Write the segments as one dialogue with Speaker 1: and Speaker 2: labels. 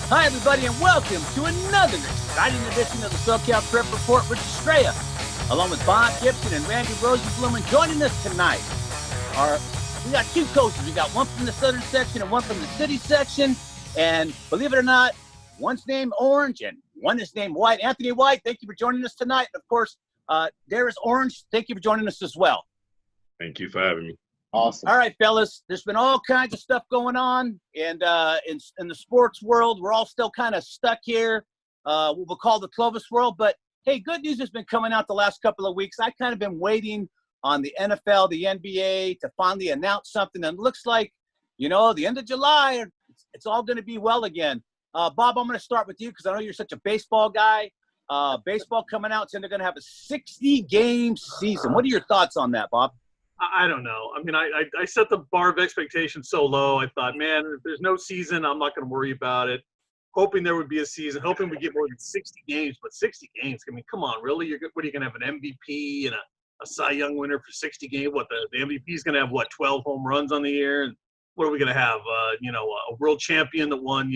Speaker 1: Hi, everybody, and welcome to another exciting edition of the SoCal Prep Report with Estrella, along with Bob Gibson and Randy Rosenblum. And joining us tonight we got two coaches. We got one from the southern section and one from the city section. And believe it or not, one's named Orange and one is named White. Anthony White, thank you for joining us tonight. Of course, Derris Orange, thank you for joining us as well.
Speaker 2: Thank you for having me.
Speaker 3: Awesome.
Speaker 1: All right, fellas, there's been all kinds of stuff going on, and in the sports world, we're all still kind of stuck here. What we'll call the Clovis world. But, hey, good news has been coming out the last couple of weeks. I've kind of been waiting on the NFL, the NBA to finally announce something. And it looks like, the end of July, it's all going to be well again. Bob, I'm going to start with you because I know you're such a baseball guy. Baseball coming out, saying they're going to have a 60-game season. What are your thoughts on that, Bob?
Speaker 4: I don't know. I mean, I set the bar of expectations so low. I thought, man, if there's no season, I'm not going to worry about it. Hoping there would be a season, hoping we get more than 60 games. But 60 games, I mean, come on, really? What are you going to have, an MVP and a Cy Young winner for 60 games? What, the MVP is going to have, 12 home runs on the year? And what are we going to have, a world champion that won,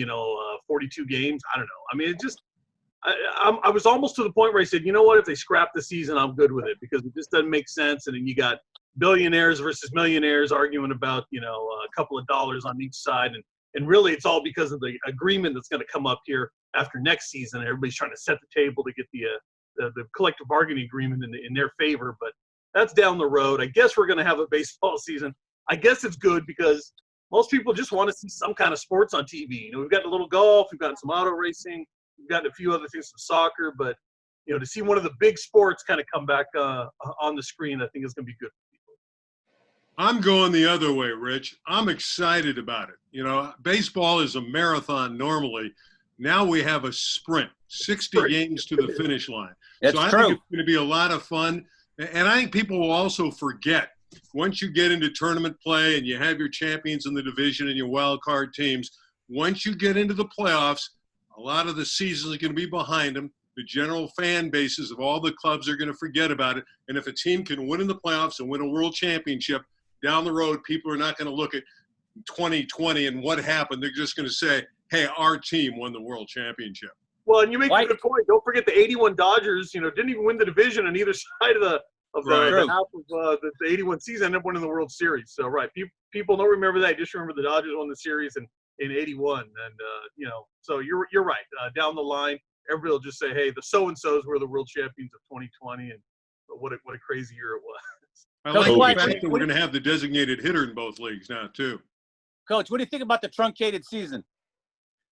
Speaker 4: 42 games? I don't know. I mean, it just – I was almost to the point where I said, you know what, if they scrap the season, I'm good with it because it just doesn't make sense. And then you got billionaires versus millionaires arguing about, a couple of dollars on each side. And really it's all because of the agreement that's going to come up here after next season. Everybody's trying to set the table to get the collective bargaining agreement in their favor. But that's down the road. I guess we're going to have a baseball season. I guess it's good because most people just want to see some kind of sports on TV. We've got a little golf. We've got some auto racing. We've got a few other things, some soccer. But, to see one of the big sports kind of come back on the screen, I think is going to be good.
Speaker 5: I'm going the other way, Rich. I'm excited about it. Baseball is a marathon normally. Now we have a sprint, 60 games to the finish line.
Speaker 1: That's
Speaker 5: so I
Speaker 1: true.
Speaker 5: think it's going to be a lot of fun. And I think people will also forget, once you get into tournament play and you have your champions in the division and your wild card teams, once you get into the playoffs, a lot of the season is going to be behind them. The general fan bases of all the clubs are going to forget about it. And if a team can win in the playoffs and win a world championship, down the road, people are not going to look at 2020 and what happened. They're just going to say, hey, our team won the world championship.
Speaker 4: Well, and you make a good point. Don't forget the 81 Dodgers, didn't even win the division on either side of the half of the 81 season, ended up winning the World Series. So, right, people don't remember that. Just remember the Dodgers won the series in 81. And, so you're right. Down the line, everybody will just say, hey, the so-and-sos were the world champions of 2020, and what a crazy year it was.
Speaker 5: I like the fact that we're going to have the designated hitter in both leagues now, too.
Speaker 1: Coach, what do you think about the truncated season?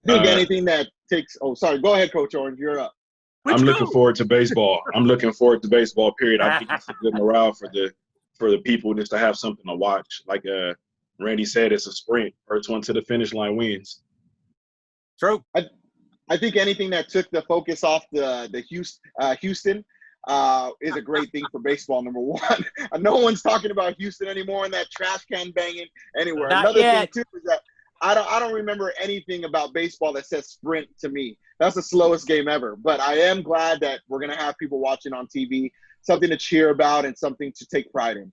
Speaker 3: I think anything that takes – sorry. Go ahead, Coach Orange. You're up.
Speaker 2: I'm looking forward to baseball. Period. I think it's a good morale for the people just to have something to watch. Like Randy said, it's a sprint. First one to the finish line wins.
Speaker 1: True.
Speaker 3: I think anything that took the focus off the Houston is a great thing for baseball, number one. No one's talking about Houston anymore and that trash can banging anywhere. Another thing, too, is that I don't remember anything about baseball that says sprint to me. That's the slowest game ever. But I am glad that we're going to have people watching on TV, something to cheer about and something to take pride in.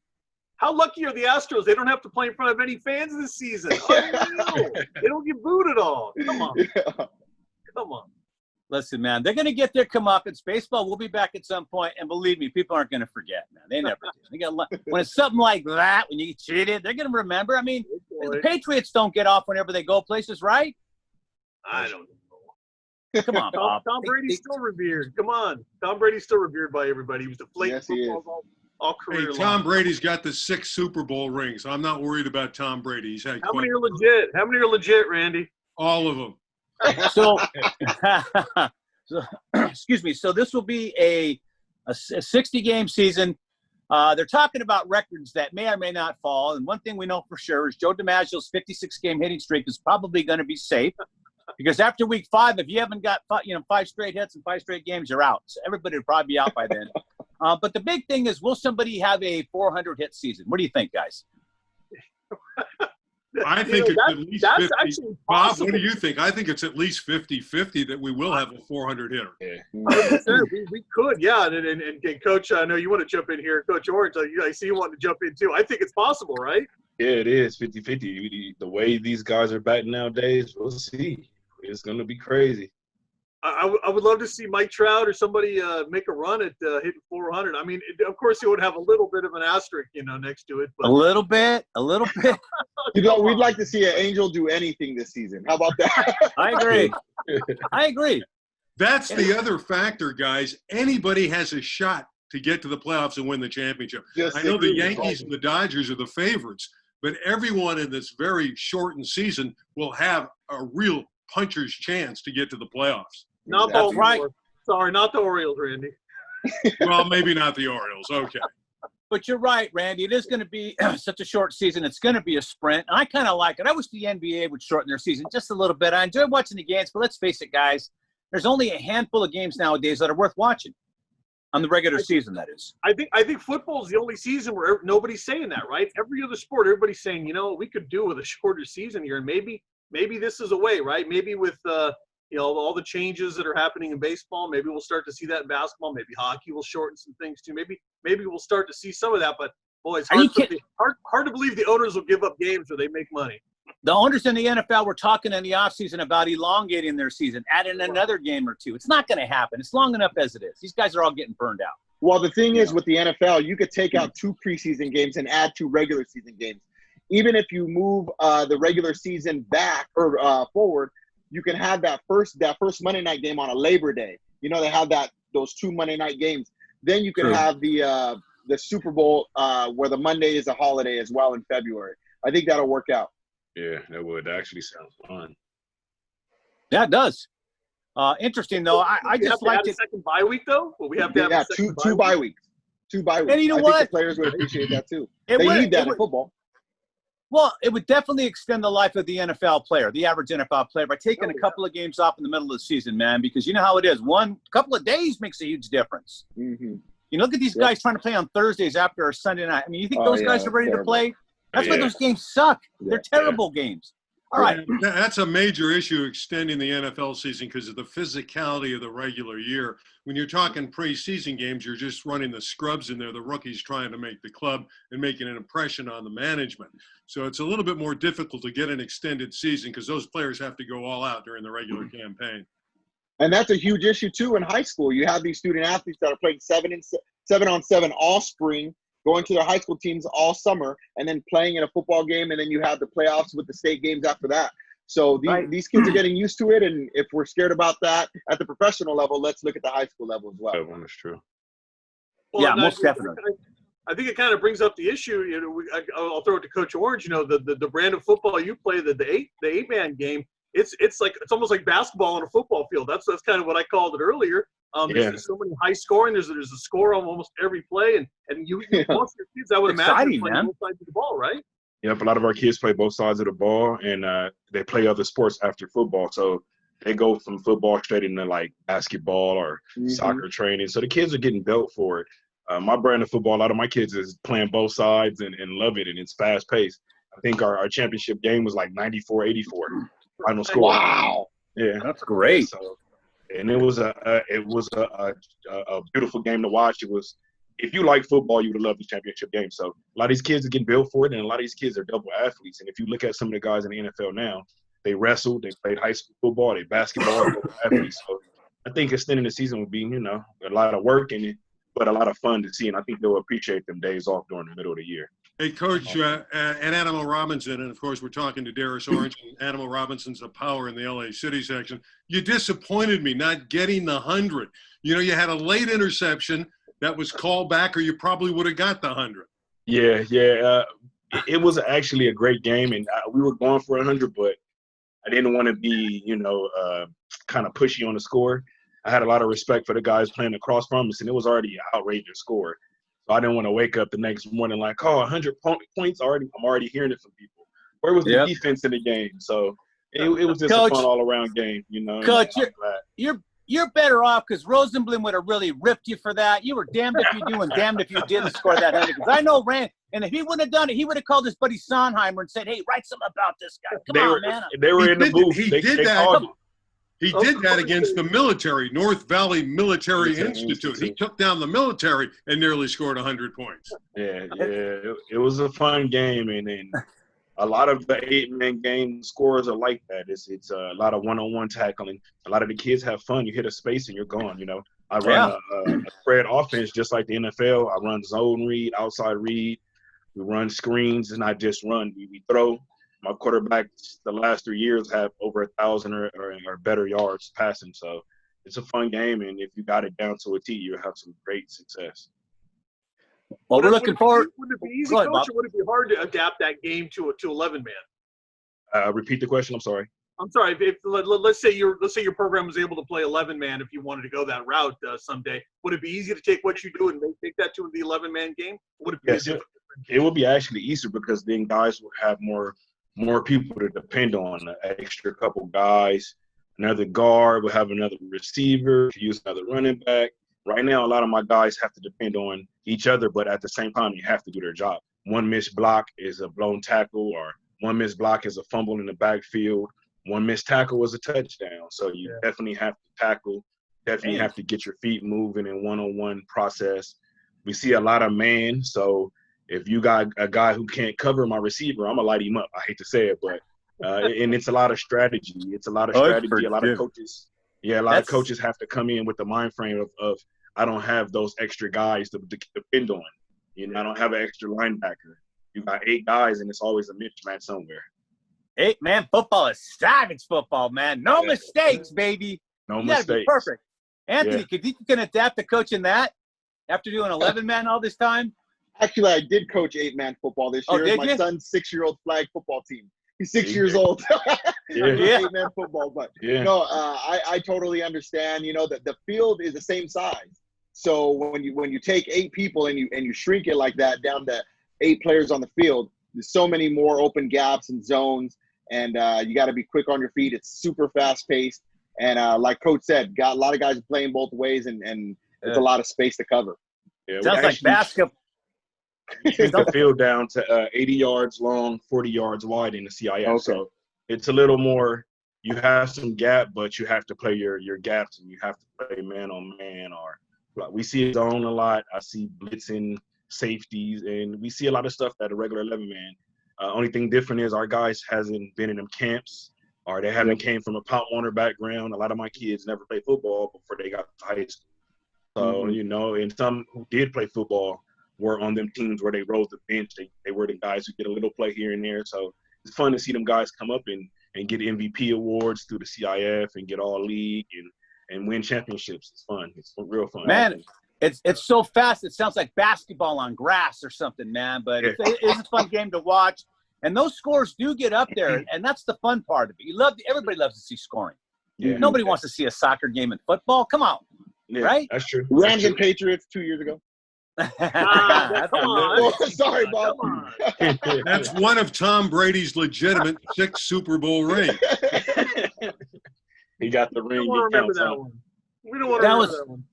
Speaker 4: How lucky are the Astros? They don't have to play in front of any fans this season. They don't get booed at all. Come on. Yeah. Come on.
Speaker 1: Listen, man, they're going to get their comeuppance. Baseball will be back at some point, and believe me, people aren't going to forget, man. They never do. When it's something like that, when you get cheated, they're going to remember. I mean, the Patriots don't get off whenever they go places, right?
Speaker 4: I don't know.
Speaker 1: Come on, Bob.
Speaker 4: Tom Brady's still revered. Come on. Tom Brady's still revered by everybody. He was deflating footballs all career long.
Speaker 5: Tom Brady's got the 6 Super Bowl rings. I'm not worried about Tom Brady. He's had
Speaker 4: How many are legit? How many are legit, Randy?
Speaker 5: All of them.
Speaker 1: So excuse me. So this will be a 60-game season. They're talking about records that may or may not fall. And one thing we know for sure is Joe DiMaggio's 56-game hitting streak is probably going to be safe because after week 5, if you haven't got 5 straight hits and 5 straight games, you're out. So everybody will probably be out by then. But the big thing is, will somebody have a 400-hit season? What do you think, guys?
Speaker 5: I think it's at least 50. Bob, what do you think? I think it's at least 50-50 that we will have a 400 hitter.
Speaker 4: Yeah. we could, yeah. And Coach, I know you want to jump in here. Coach Orange, I see you want to jump in too. I think it's possible, right?
Speaker 2: Yeah, it is 50-50. The way these guys are batting nowadays, we'll see. it's gonna be crazy.
Speaker 4: I would love to see Mike Trout or somebody make a run at hitting 400. I mean, of course, he would have a little bit of an asterisk, next to it. But.
Speaker 1: A little bit.
Speaker 3: We'd like to see an Angel do anything this season. How about that?
Speaker 1: I agree.
Speaker 5: That's the other factor, guys. Anybody has a shot to get to the playoffs and win the championship. I know the Yankees and the Dodgers are the favorites, but everyone in this very shortened season will have a real puncher's chance to get to the playoffs.
Speaker 4: Not the Orioles. Sorry, not the Orioles, Randy.
Speaker 5: Well, maybe not the Orioles. Okay.
Speaker 1: But you're right, Randy. It is going to be such a short season. It's going to be a sprint. And I kind of like it. I wish the NBA would shorten their season just a little bit. I enjoy watching the games, but let's face it, guys. There's only a handful of games nowadays that are worth watching on the regular season, that is.
Speaker 4: I think football is the only season where nobody's saying that, right? Every other sport, everybody's saying, we could do with a shorter season here. And maybe this is a way, right? Maybe with all the changes that are happening in baseball, maybe we'll start to see that in basketball. Maybe hockey will shorten some things too. Maybe we'll start to see some of that. But boy, it's hard to believe the owners will give up games where they make money.
Speaker 1: The owners in the NFL were talking in the offseason about elongating their season, adding another game or two. It's not going to happen. It's long enough as it is. These guys are all getting burned out.
Speaker 3: Well, the thing is with the NFL, you could take out 2 preseason games and add 2 regular season games. Even if you move the regular season back or forward, you can have that first Monday night game on a Labor Day. They have those 2 Monday night games. Then you can have the Super Bowl where the Monday is a holiday as well in February. I think that'll work out.
Speaker 2: Yeah, that would actually sound fun.
Speaker 1: Yeah, it does. Interesting though. I just liked it.
Speaker 4: Second bye week though. Well, we have to have
Speaker 3: two bye weeks. 2 bye weeks.
Speaker 1: And you know
Speaker 3: I
Speaker 1: what?
Speaker 3: think the players would appreciate that too. They need that in football.
Speaker 1: Well, it would definitely extend the life of the NFL player, the average NFL player, by taking a couple of games off in the middle of the season, man, because you know how it is. Couple of days makes a huge difference.
Speaker 3: Mm-hmm.
Speaker 1: Look at these guys trying to play on Thursdays after a Sunday night. I mean, you think those guys are ready to play? That's why those games suck. They're terrible games. All right.
Speaker 5: That's a major issue, extending the NFL season, because of the physicality of the regular year. When you're talking preseason games, you're just running the scrubs in there, the rookies trying to make the club and making an impression on the management. So it's a little bit more difficult to get an extended season because those players have to go all out during the regular campaign.
Speaker 3: And that's a huge issue, too, in high school. You have these student athletes that are playing 7-on-7 all spring, going to their high school teams all summer, and then playing in a football game, and then you have the playoffs with the state games after that. So these kids are getting used to it, and if we're scared about that at the professional level, let's look at the high school level as well.
Speaker 2: That's true.
Speaker 4: Well,
Speaker 1: yeah, most definitely.
Speaker 4: I think it kind of brings up the issue. I'll throw it to Coach Orange. The brand of football you play, the 8-man game. It's almost like basketball on a football field. That's kind of what I called it earlier. There's so many high scoring. There's a score on almost every play, and most of your kids, I would imagine, play both sides of the ball, right?
Speaker 2: Yep, a lot of our kids play both sides of the ball, and they play other sports after football. So they go from football straight into like basketball or soccer training. So the kids are getting built for it. My brand of football, a lot of my kids is playing both sides and love it, and it's fast paced. I think our championship game was like 94-84 final score.
Speaker 3: Wow.
Speaker 2: Yeah,
Speaker 1: that's great.
Speaker 2: So, and it was a beautiful game to watch. It was, if you like football, you would have loved the championship game. So a lot of these kids are getting built for it, and a lot of these kids are double athletes. And if you look at some of the guys in the NFL now, they wrestled, they played high school football, they basketball, double athletes. So I think extending the season would be, a lot of work in it, but a lot of fun to see. And I think they'll appreciate them days off during the middle of the year.
Speaker 5: Hey, Coach, and Animo Robinson, and of course we're talking to Derris Orange, and Animo Robinson's a power in the LA City section. You disappointed me not getting the 100. You had a late interception that was called back, or you probably would have got the 100.
Speaker 2: Yeah. It was actually a great game, and we were going for 100, but I didn't want to be, kind of pushy on the score. I had a lot of respect for the guys playing across from us, and it was already an outrageous score. So I didn't want to wake up the next morning like, 100 points already. I'm already hearing it from people. Where was the defense in the game? So it was just a fun all-around game,
Speaker 1: Coach, you're better off because Rosenblum would have really ripped you for that. You were damned if you do and damned if you didn't score that 100. Because I know Rand, and if he wouldn't have done it, he would have called his buddy Sondheimer and said, "Hey, write something about this guy. Come on, man."
Speaker 2: They were in the booth.
Speaker 5: He did that. He did that against the military, North Valley Military Institute. He took down the military and nearly scored 100 points.
Speaker 2: Yeah. It was a fun game, and a lot of the 8-man game scores are like that. It's a lot of one-on-one tackling. A lot of the kids have fun. You hit a space and you're gone. I run a spread offense just like the NFL. I run zone read, outside read. We run screens, and I just run. We throw. My quarterbacks the last 3 years have over 1,000 or better yards passing. So it's a fun game, and if you got it down to a T, you'll have some great success.
Speaker 1: Well, we're looking forward.
Speaker 4: Would it be easy, Coach, or would it be hard to adapt that game to 11-man?
Speaker 2: Repeat the question. I'm sorry.
Speaker 4: I'm sorry. If let's say your program was able to play 11-man, if you wanted to go that route someday, would it be easy to take what you do and take that to the 11-man game? Would it be?
Speaker 2: Yes, it would be actually easier because then guys would have more people to depend on. An extra couple guys, another guard, will have another receiver, use another running back. Right now, a lot of my guys have to depend on each other, but at the same time, they have to do their job. One missed block is a blown tackle, or one missed block is a fumble in the backfield. One missed tackle was a touchdown. So you definitely have to tackle, definitely have to get your feet moving in one-on-one process. We see a lot of man, so if you got a guy who can't cover my receiver, I'm going to light him up. I hate to say it, but and it's a lot of strategy. It's a lot of strategy. A lot of coaches. Yeah, a lot of coaches have to come in with the mind frame of I don't have those extra guys to depend on. I don't have an extra linebacker. You got 8 guys, and it's always a mismatch somewhere.
Speaker 1: 8-man football is savage football, man. No mistakes, baby.
Speaker 2: No
Speaker 1: you
Speaker 2: mistakes.
Speaker 1: Gotta be perfect. Anthony, you can adapt to coaching that after doing 11-man all this time?
Speaker 3: Actually, I did coach 8-man football this year.
Speaker 1: Did
Speaker 3: my
Speaker 1: you?
Speaker 3: son's 6-year-old flag football team. He's 6 years old.
Speaker 2: Yeah.
Speaker 3: 8-man football, but no, I totally understand. That the field is the same size. So when you take 8 people and you shrink it like that down to 8 players on the field, there's so many more open gaps and zones, and you got to be quick on your feet. It's super fast paced, and like Coach said, got a lot of guys playing both ways, and it's a lot of space to cover.
Speaker 2: Yeah,
Speaker 1: sounds like basketball.
Speaker 2: Shrink the field down to 80 yards long, 40 yards wide in the CIF.
Speaker 3: Okay.
Speaker 2: So it's a little more. You have some gap, but you have to play your gaps, and you have to play man on man. Or we see it zone a lot. I see blitzing, safeties, and we see a lot of stuff that a regular 11-man. Only thing different is our guys hasn't been in them camps, or they haven't came from a Pop Warner background. A lot of my kids never played football before they got to high school. So, and some who did play football were on them teams where they rode the bench. They were the guys who get a little play here and there. So it's fun to see them guys come up and get MVP awards through the CIF and get all league and win championships. It's fun. It's real fun.
Speaker 1: Man, it's so fast. It sounds like basketball on grass or something, man. But it's a fun game to watch. And those scores do get up there, and that's the fun part of it. Everybody loves to see scoring.
Speaker 2: Yeah.
Speaker 1: Nobody wants to see a soccer game in football. Come on, right?
Speaker 2: That's true.
Speaker 3: Rams and Patriots 2 years ago.
Speaker 4: Come on.
Speaker 3: Oh, sorry, Bob.
Speaker 5: That's one of Tom Brady's legitimate 6 Super Bowl rings.
Speaker 2: He got the
Speaker 4: We
Speaker 2: ring.
Speaker 4: don't want to remember that one. We don't want to remember that one.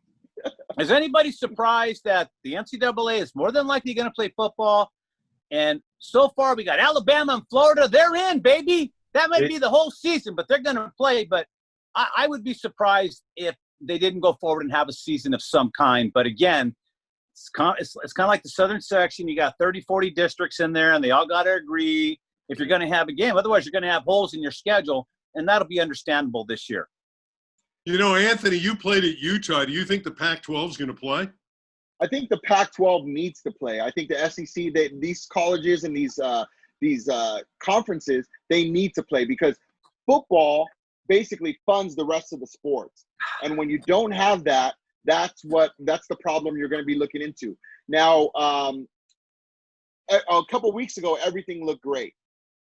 Speaker 1: Is anybody surprised that the NCAA is more than likely going to play football? And so far, we got Alabama and Florida. They're in, baby. That might be the whole season, but they're going to play. But I would be surprised if they didn't go forward and have a season of some kind. But again, it's kind of like the Southern section. You got 30, 40 districts in there, and they all got to agree if you're going to have a game. Otherwise, you're going to have holes in your schedule, and that'll be understandable this year.
Speaker 5: Anthony, you played at Utah. Do you think the Pac-12 is going to play?
Speaker 3: I think the Pac-12 needs to play. I think the SEC, these colleges and these conferences, they need to play because football basically funds the rest of the sports. And when you don't have that, that's the problem you're going to be looking into. Now, a couple weeks ago, everything looked great.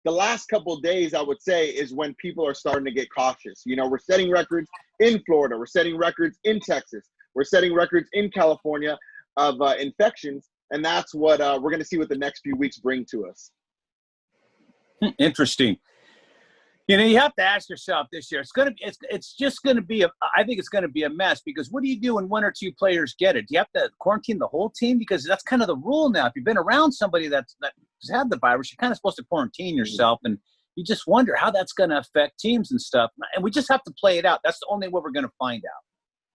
Speaker 3: The last couple of days, I would say, is when people are starting to get cautious. We're setting records in Florida. We're setting records in Texas. We're setting records in California of infections, and that's what we're going to see what the next few weeks bring to us.
Speaker 1: Interesting. You have to ask yourself this year. It's just going to be I think it's going to be a mess because what do you do when 1 or 2 players get it? Do you have to quarantine the whole team? Because that's kind of the rule now. If you've been around somebody that's had the virus, you're kind of supposed to quarantine yourself, and you just wonder how that's going to affect teams and stuff. And we just have to play it out. That's the only way we're going to find out.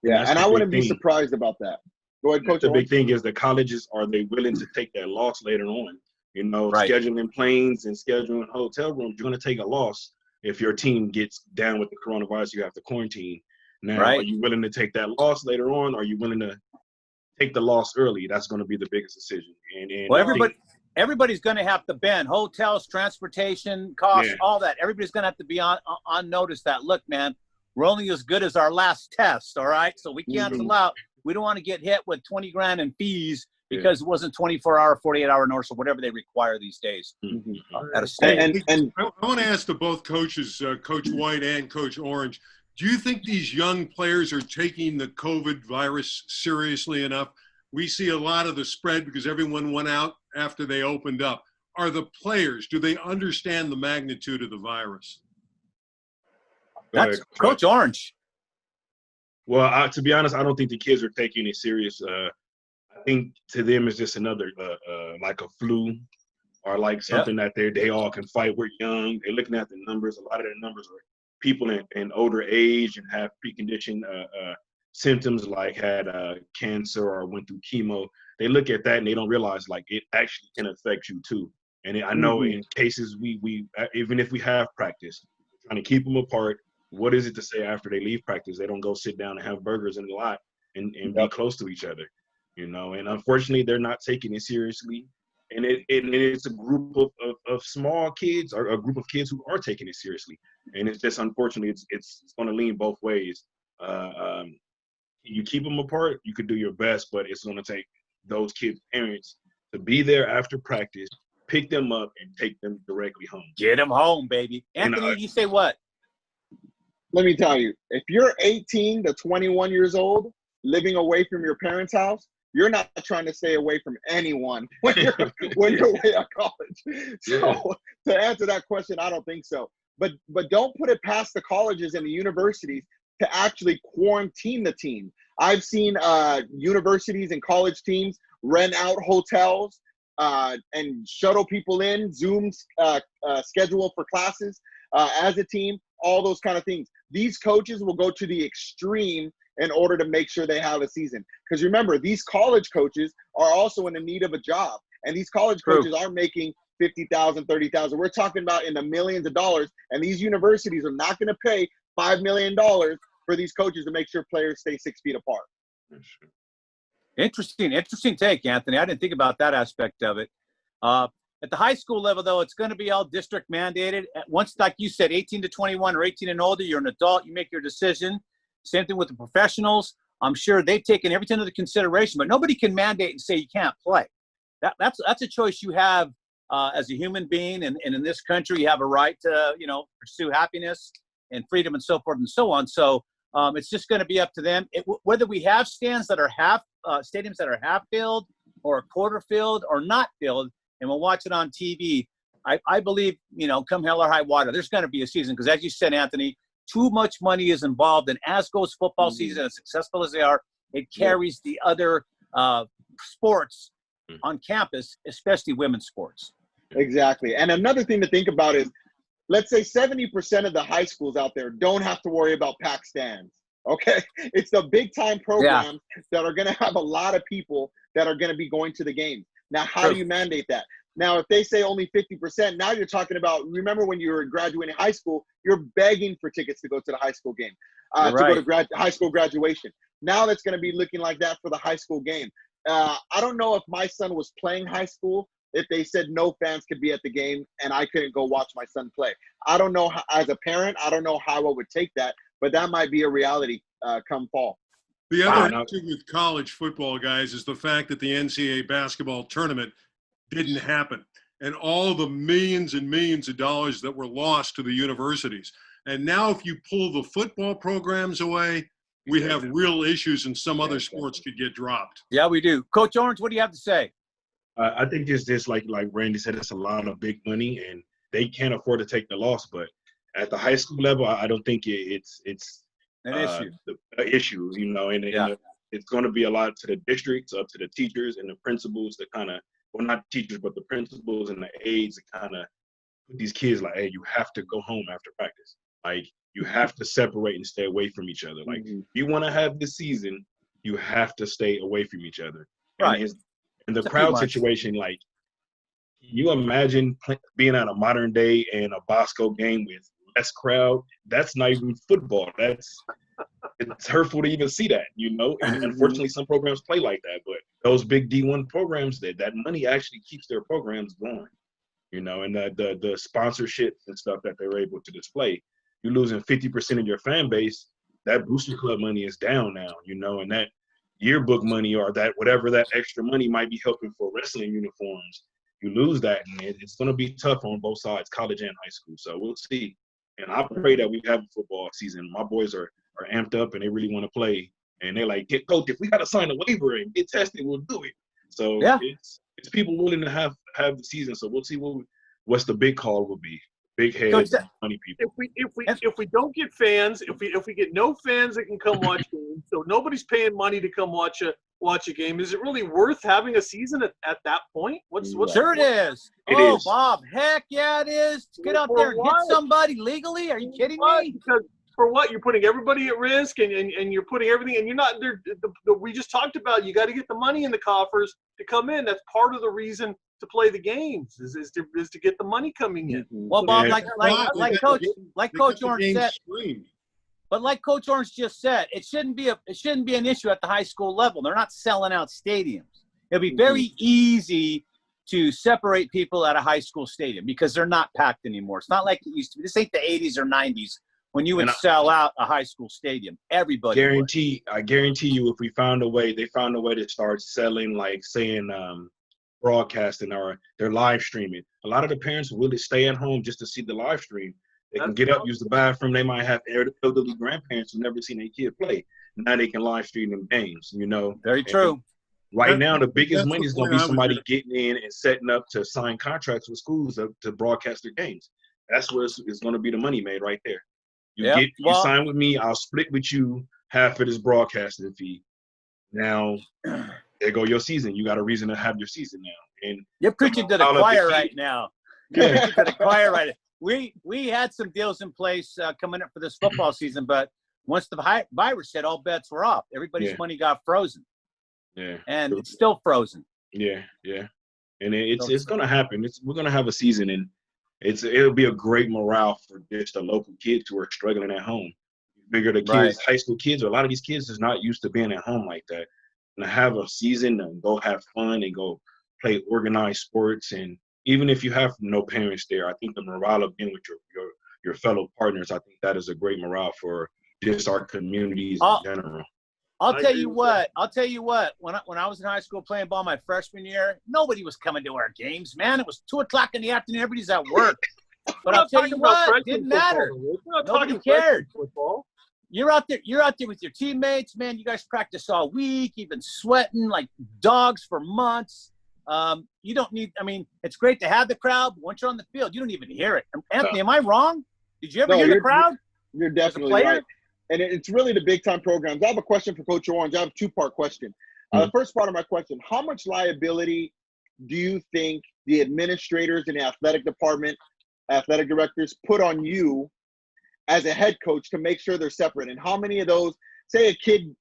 Speaker 3: Yeah, and I wouldn't be surprised about that. Go ahead, Coach.
Speaker 2: The big thing is the colleges, are they willing to take that loss later on? You know,
Speaker 1: Right.
Speaker 2: scheduling planes and scheduling hotel rooms, you're going to take a loss. If your team gets down with the coronavirus, you have to quarantine. Now,
Speaker 1: Right.
Speaker 2: are you willing to take that loss later on? Or are you willing to take the loss early? That's going to be the biggest decision. And
Speaker 1: Well, everybody's going to have to bend. Hotels, transportation, costs,
Speaker 2: Yeah.
Speaker 1: all that. Everybody's going to have to be on notice that, look, man, we're only as good as our last test, all right? So we cancel out. We don't want to get hit with 20 grand in fees because it wasn't 24-hour, 48-hour notice or whatever they require these days at a state.
Speaker 3: And
Speaker 5: I want to ask to both coaches, Coach White and Coach Orange, do you think these young players are taking the COVID virus seriously enough? We see a lot of the spread because everyone went out after they opened up. Are the players, do they understand the magnitude of the virus?
Speaker 1: That's Coach Orange.
Speaker 2: Well, to be honest, I don't think the kids are taking it serious. I think to them it's just another like a flu or like something that they all can fight. We're young. They're looking at the numbers. A lot of the numbers are people in older age and have preconditioned symptoms like had cancer or went through chemo. They look at that and they don't realize like it actually can affect you too. And I know in cases we even if we have practice, trying to keep them apart. What is it to say after they leave practice? They don't go sit down and have burgers in the lot and be close to each other, you know. And unfortunately, they're not taking it seriously. And it's a group of small kids or a group of kids who are taking it seriously. And it's just unfortunately, it's going to lean both ways. You keep them apart, you could do your best, but it's going to take those kids' parents to be there after practice, pick them up, and take them directly home.
Speaker 1: Get them home, baby. Anthony, you say what?
Speaker 3: Let me tell you, if you're 18 to 21 years old, living away from your parents' house, you're not trying to stay away from anyone when you're away at college. So to answer that question, I don't think so. But don't put it past the colleges and the universities to actually quarantine the team. I've seen universities and college teams rent out hotels and shuttle people in, Zoom schedule for classes as a team, all those kind of things. These coaches will go to the extreme in order to make sure they have a season. Because remember, these college coaches are also in the need of a job. And these college coaches are making $50,000, $30,000. We're talking about in the millions of dollars. And these universities are not going to pay $5 million for these coaches to make sure players stay 6 feet apart.
Speaker 1: Interesting take, Anthony. I didn't think about that aspect of it. At the high school level, though, it's going to be all district mandated. Once, like you said, 18 to 21 or 18 and older, you're an adult, you make your decision. Same thing with the professionals. I'm sure they've taken everything into consideration, but nobody can mandate and say you can't play. That's a choice you have as a human being, and in this country, you have a right to, pursue happiness and freedom and so forth and so on. So it's just going to be up to them. Whether we have stadiums that are half filled or a quarter filled or not filled, and we'll watch it on TV. I believe, come hell or high water, there's going to be a season because, as you said, Anthony, too much money is involved, and as goes football season, as successful as they are, it carries the other sports on campus, especially women's sports.
Speaker 3: Exactly. And another thing to think about is, let's say 70% of the high schools out there don't have to worry about packed stands. Okay, it's the big time programs that are going to have a lot of people that are going to be going to the games. Now, how do you mandate that? Now, if they say only 50%, now you're talking about, remember when you were graduating high school, you're begging for tickets to go to the high school game, to go to high school graduation. Now that's going to be looking like that for the high school game. I don't know if my son was playing high school, if they said no fans could be at the game and I couldn't go watch my son play. I don't know, as a parent, I don't know how I would take that, but that might be a reality come fall.
Speaker 5: The other issue with college football, guys, is the fact that the NCAA basketball tournament didn't happen, and all the millions and millions of dollars that were lost to the universities. And now if you pull the football programs away, we have real issues, and some other sports could get dropped.
Speaker 1: Yeah, we do. Coach Orange, what do you have to say?
Speaker 2: I think it's just like Randy said, it's a lot of big money, and they can't afford to take the loss. But at the high school level, I don't think it's
Speaker 1: an issue.
Speaker 2: An issue, and it's going to be a lot to the districts, up to the teachers and the principals to kind of, well, not teachers, but the principals and the aides to kind of put these kids like, hey, you have to go home after practice. Like, you have to separate and stay away from each other. Like, if you want to have this season, you have to stay away from each other.
Speaker 1: Right.
Speaker 2: And the crowd situation, like, Can you imagine being at a modern day and a Bosco game with less crowd? That's not even football. It's hurtful to even see that, you know. And unfortunately, some programs play like that. But those big D1 programs, that money actually keeps their programs going, you know. And the sponsorships and stuff that they're able to display, you're losing 50% of your fan base. That booster club money is down now, you know, and that yearbook money or that whatever that extra money might be helping for wrestling uniforms. You lose that, and it's going to be tough on both sides, college and high school. So we'll see. And I pray that we have a football season. My boys are amped up, and they really want to play. And they're like, Coach, if we got to sign a waiver and get tested, we'll do it. So it's people willing to have the season. So we'll see what's the big call will be. Big heads, money people.
Speaker 4: If we don't get fans, if we get no fans that can come watch games, so nobody's paying money to come watch a game, is it really worth having a season at that point? What's
Speaker 1: sure it is.
Speaker 2: It is.
Speaker 1: Bob, heck yeah, it is. Get out there and hit somebody legally. Are you kidding me?
Speaker 4: Because for what? You're putting everybody at risk, and you're putting everything, and you're not there. We just talked about you got to get the money in the coffers to come in. That's part of the reason to play the games is to get the money coming in.
Speaker 1: Well, Bob, like Coach Orange said, but like Coach Orange just said, it shouldn't be an issue at the high school level. They're not selling out stadiums. It'll be very easy to separate people at a high school stadium because they're not packed anymore. It's not like it used to be. This ain't the 80s or 90s when you would sell out a high school stadium. Everybody
Speaker 2: I guarantee you, if they found a way to start selling, like saying broadcasting or they're live streaming. A lot of the parents will stay at home just to see the live stream. They can get up, use the bathroom. They might have elderly grandparents who've never seen their kid play. Now they can live stream them games, you know.
Speaker 1: Very true.
Speaker 2: Right now, the biggest money is going to be somebody getting in and setting up to sign contracts with schools to broadcast their games. That's where it's going to be the money made right there. You sign with me, I'll split with you half of this broadcasting fee. Now, there go your season. You got a reason to have your season now. And
Speaker 1: you're preaching to the choir right now. You're preaching to the choir right now. We had some deals in place coming up for this football season, but once the virus hit, all bets were off. Everybody's money got frozen.
Speaker 2: Yeah.
Speaker 1: And it's still frozen.
Speaker 2: Yeah. And it's going to happen. We're going to have a season, and it'll be a great morale for just the local kids who are struggling at home. Bigger the kids, high school kids, a lot of these kids is not used to being at home like that. And to have a season and go have fun and go play organized sports, and even if you have no parents there, I think the morale of being with your fellow partners, I think that is a great morale for just our communities in general.
Speaker 1: I'll tell you what. When I was in high school playing ball my freshman year, nobody was coming to our games, man. It was 2:00 in the afternoon. Everybody's at work. But I'll tell you what, it didn't matter. Nobody cared. You're out there with your teammates, man. You guys practice all week. You've been sweating like dogs for months. You don't need. I mean, it's great to have the crowd, but once you're on the field, you don't even hear it. Anthony, am I wrong? Did you ever hear the crowd?
Speaker 3: You're definitely right. And it's really the big-time programs. I have a question for Coach Orange. I have a two-part question. The first part of my question, how much liability do you think the administrators in the athletic department, athletic directors, put on you as a head coach to make sure they're separate? And how many of those, say a kid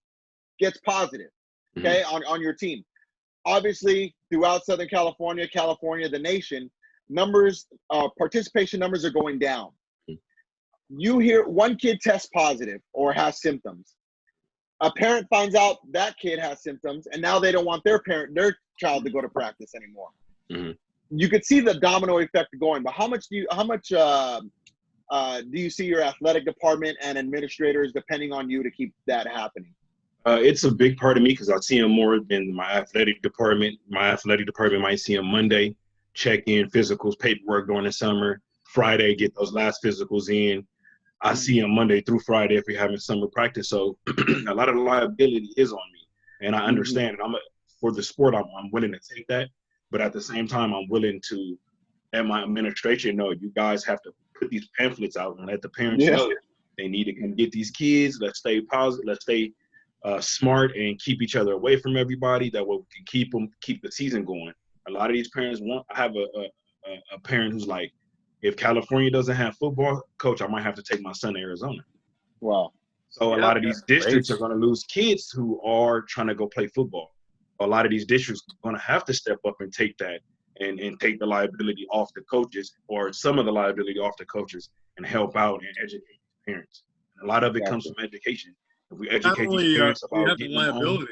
Speaker 3: gets positive, okay, on your team? Obviously, throughout Southern California, the nation, participation numbers are going down. You hear one kid test positive or has symptoms. A parent finds out that kid has symptoms, and now they don't want their child to go to practice anymore. You could see the domino effect going. But how much do you see your athletic department and administrators depending on you to keep that happening?
Speaker 2: It's a big part of me because I see them more than my athletic department. My athletic department might see them Monday, check in physicals, paperwork during the summer. Friday, get those last physicals in. I see them Monday through Friday if we're having summer practice. So a lot of the liability is on me, and I understand it. For the sport, I'm willing to take that, but at the same time, I'm willing to, and my administration know, you guys have to put these pamphlets out and let the parents know they need to come get these kids. Let's stay positive. Let's stay smart and keep each other away from everybody. That way we can keep the season going. A lot of these parents I have a parent who's like, if California doesn't have football, coach, I might have to take my son to Arizona.
Speaker 3: Wow.
Speaker 2: So a lot of these districts are going to lose kids who are trying to go play football. A lot of these districts are going to have to step up and take that and take the liability off the coaches, or some of the liability off the coaches, and help out and educate parents. A lot of it comes from education. If we educate these parents about getting them home.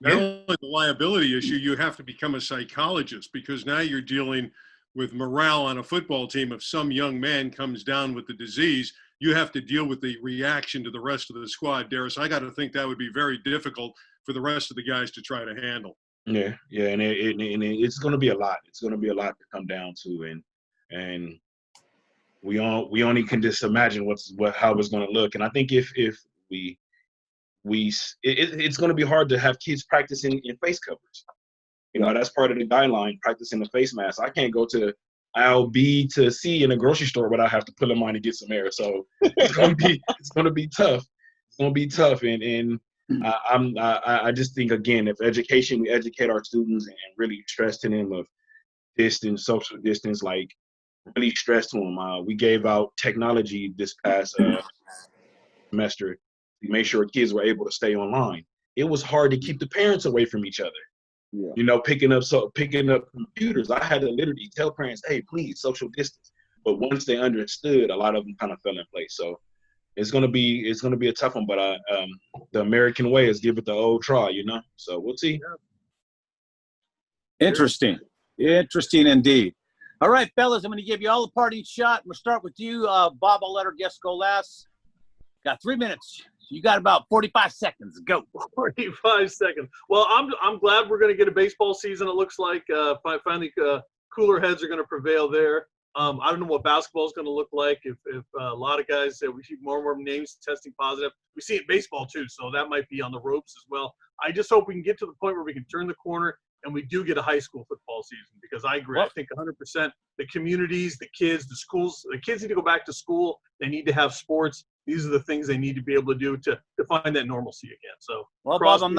Speaker 5: Not only the liability issue, you have to become a psychologist, because now you're dealing with morale on a football team. If some young man comes down with the disease, you have to deal with the reaction to the rest of the squad. Derris, I got to think that would be very difficult for the rest of the guys to try to handle.
Speaker 2: Yeah, and it's going to be a lot. It's going to be a lot to come down to, and we only can just imagine how it's going to look. And I think if it's going to be hard to have kids practicing in face covers. You know, that's part of the guideline, practicing the face mask. I can't go to aisle B to C in a grocery store without have to pull them on to get some air. So it's going to be tough. It's going to be tough, and I just think, again, if education, we educate our students and really stress to them of distance, social distance, like really stress to them. We gave out technology this past semester to make sure kids were able to stay online. It was hard to keep the parents away from each other.
Speaker 3: Yeah.
Speaker 2: You know, picking up computers. I had to literally tell parents, hey, please, social distance. But once they understood, a lot of them kind of fell in place. So it's gonna be a tough one. But the American way is give it the old try, you know. So we'll see.
Speaker 1: Interesting indeed. All right, fellas, I'm going to give you all the parting shot. We'll start with you, Bob. I'll let our guest go last. Got 3 minutes. You got about 45 seconds. Go.
Speaker 4: 45 seconds. Well, I'm glad we're going to get a baseball season. It looks like finally cooler heads are going to prevail there. I don't know what basketball is going to look like if a lot of guys we see more and more names testing positive. We see it in baseball too, so that might be on the ropes as well. I just hope we can get to the point where we can turn the corner and we do get a high school football season, because I agree. I think 100% the communities, the kids, the schools, the kids need to go back to school. They need to have sports. These are the things they need to be able to do to find that normalcy again. So,
Speaker 1: well, Bob, I'm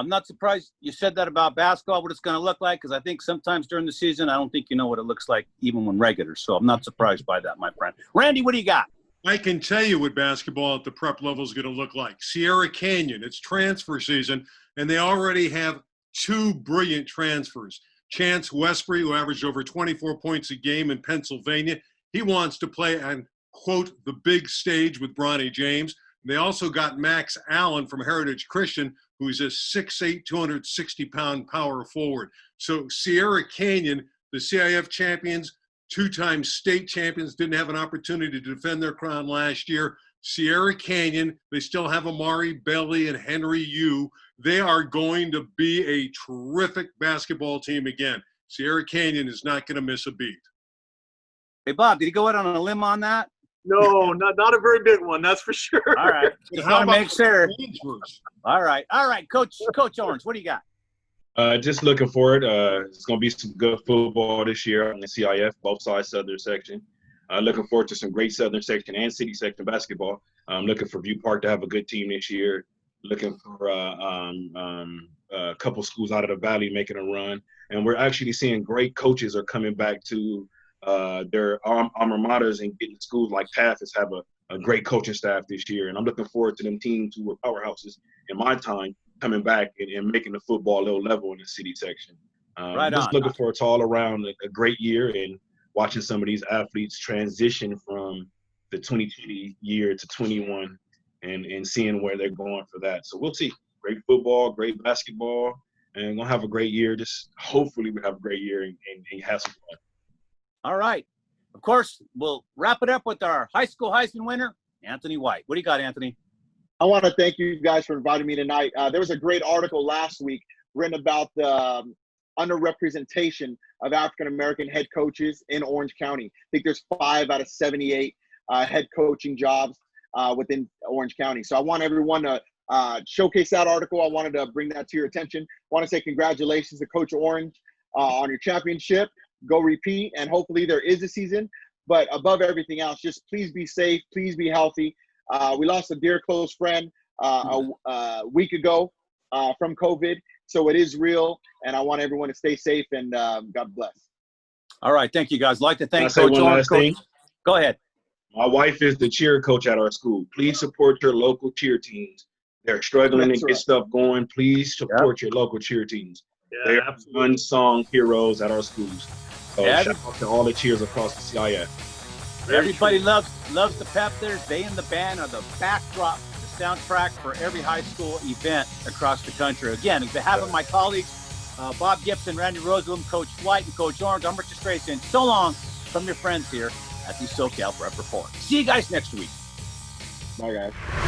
Speaker 1: not surprised you said that about basketball, what it's going to look like, because I think sometimes during the season, I don't think you know what it looks like even when regular. So I'm not surprised by that, my friend. Randy, what do you got?
Speaker 5: I can tell you what basketball at the prep level is going to look like. Sierra Canyon, it's transfer season, and they already have 2 brilliant transfers. Chance Westbury, who averaged over 24 points a game in Pennsylvania, he wants to play on, quote, the big stage with Bronny James. They also got Max Allen from Heritage Christian, who's a 6'8", 260-pound power forward. So Sierra Canyon, the CIF champions, 2-time state champions, didn't have an opportunity to defend their crown last year. Sierra Canyon, they still have Amari Bailey and Henry Yu. They are going to be a terrific basketball team again. Sierra Canyon is not going to miss a beat.
Speaker 1: Hey, Bob, did he go out on a limb on that?
Speaker 4: No, not a very big one, that's for sure.
Speaker 1: All right. Just want to make sure. All right. Coach Orange, what do you got?
Speaker 2: Just looking forward. It's going to be some good football this year on the CIF, both sides Southern section. Looking forward to some great Southern section and City section basketball. I'm looking for View Park to have a good team this year. Looking for a couple schools out of the Valley making a run. And we're actually seeing great coaches are coming back to their alma maters and getting schools like Pathis have a great coaching staff this year. And I'm looking forward to them teams who were powerhouses in my time coming back and making the football a little level in the City section. Just looking forward to all around a great year and watching some of these athletes transition from the 2020 year to 21 and seeing where they're going for that. So we'll see. Great football, great basketball, and we'll have a great year. Just hopefully we have a great year and have some fun.
Speaker 1: All right. Of course, we'll wrap it up with our high school Heisman winner, Anthony White. What do you got, Anthony?
Speaker 3: I want to thank you guys for inviting me tonight. There was a great article last week written about the underrepresentation of African-American head coaches in Orange County. I think there's 5 out of 78 head coaching jobs within Orange County. So I want everyone to showcase that article. I wanted to bring that to your attention. I want to say congratulations to Coach Orange on your championship. Go repeat, and hopefully there is a season. But above everything else, just please be safe. Please be healthy. We lost a dear close friend a week ago from COVID. So it is real, and I want everyone to stay safe, and God bless.
Speaker 1: All right. Thank you, guys. I'd like to thank
Speaker 2: Coach
Speaker 1: Orange.
Speaker 2: One last thing.
Speaker 1: Go ahead.
Speaker 2: My wife is the cheer coach at our school. Please support your local cheer teams. They're struggling to get stuff going. Please support your local cheer teams. They
Speaker 4: Yeah,
Speaker 2: are
Speaker 4: absolutely.
Speaker 2: unsung heroes at our schools. So
Speaker 1: Yeah,
Speaker 2: shout out to all the cheers across the CIF.
Speaker 4: Very
Speaker 1: Everybody
Speaker 4: true.
Speaker 1: loves the Panthers. They and the band are the backdrop, the soundtrack for every high school event across the country. Again, on behalf of my colleagues, Bob Gibson, Randy Rosalem, Coach Flight, and Coach Orange, I'm Richard Stray saying so long from your friends here at the SoCal Prep Report. See you guys next week.
Speaker 3: Bye, guys.